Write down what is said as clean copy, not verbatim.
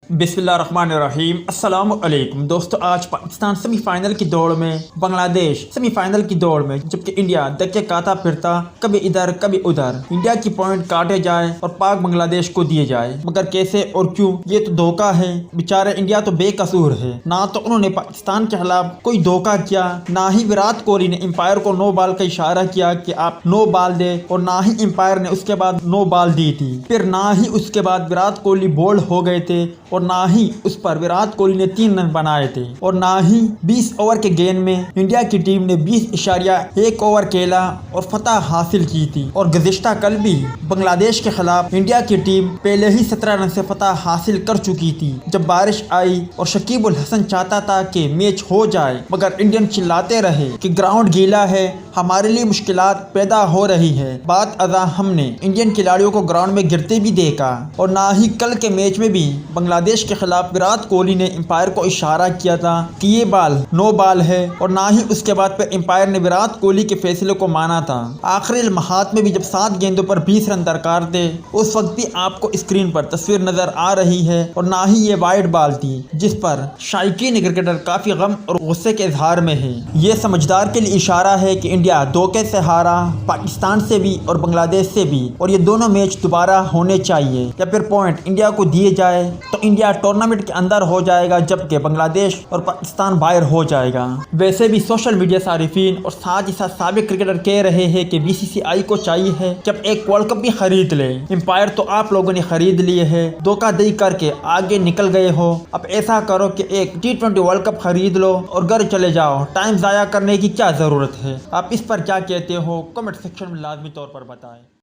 बिस्मिल्लाहिर्रहमानिर्रहीम। अस्सलाम वालेकुम दोस्तों, आज पाकिस्तान सेमीफाइनल की दौड़ में, बांग्लादेश सेमीफाइनल की दौड़ में, जबकि इंडिया धक्के खाता फिरता कभी इधर कभी उधर। इंडिया की पॉइंट काटे जाए और पाक बांग्लादेश को दिए जाए, मगर कैसे और क्यों? ये तो धोखा है। बेचारे इंडिया तो बेकसूर है, ना तो उन्होंने पाकिस्तान के खिलाफ कोई धोखा किया, ना ही विराट कोहली ने एम्पायर को नो बॉल का इशारा किया कि आप नो बॉल दे, और ना ही एम्पायर ने उसके बाद नो बॉल दी थी। फिर ना ही उसके बाद विराट कोहली बोल्ड हो गए थे, और ना ही उस पर विराट कोहली ने 3 रन बनाए थे, और ना ही 20 ओवर के गेंद में इंडिया की टीम ने 20.1 ओवर खेला और फतह हासिल की थी। और गुज़िश्ता कल भी बांग्लादेश के खिलाफ इंडिया की टीम पहले ही 17 रन से फतह हासिल कर चुकी थी। जब बारिश आई और शकीब उल हसन चाहता था कि मैच हो जाए, मगर इंडियन चिल्लाते रहे कि ग्राउंड गीला है, हमारे लिए मुश्किलात पैदा हो रही है। बात अदा हमने इंडियन खिलाड़ियों को ग्राउंड में गिरते भी देखा, और ना ही कल के मैच में भी बांग्लादेश के खिलाफ विराट कोहली ने एम्पायर को इशारा किया था कि ये बॉल नो बॉल है, और ना ही उसके बाद फिर एम्पायर ने विराट कोहली के फैसले को माना था। आखिरी लम्हात में भी जब 7 गेंदों पर 20 रन दरकार थे, उस वक्त भी आपको स्क्रीन पर तस्वीर नजर आ रही है, और ना ही ये वाइड बॉल थी जिस पर शायकीन क्रिकेटर काफी गम और गुस्से के इजहार में है। ये समझदार के लिए इशारा है कि इंडिया धोखे से हारा, पाकिस्तान से भी और बांग्लादेश से भी, और ये दोनों मैच दोबारा होने चाहिए, या फिर पॉइंट इंडिया को दिए जाए तो इंडिया टूर्नामेंट के अंदर हो जाएगा, जबकि बांग्लादेश और पाकिस्तान बाहर हो जाएगा। वैसे भी सोशल मीडिया सारिफीन और साथ ही साथ साबिक क्रिकेटर कह रहे हैं कि बीसीसीआई को चाहिए है कि अब एक वर्ल्ड कप भी खरीद ले। एम्पायर तो आप लोगों ने खरीद लिए है, धोखाधड़ी करके आगे निकल गए हो। अब ऐसा करो कि एक T20 वर्ल्ड कप खरीद लो और घर चले जाओ। टाइम ज़ाया करने की क्या ज़रूरत है? आप इस पर क्या कहते हो? कमेंट सेक्शन में लाजमी तौर पर बताएं।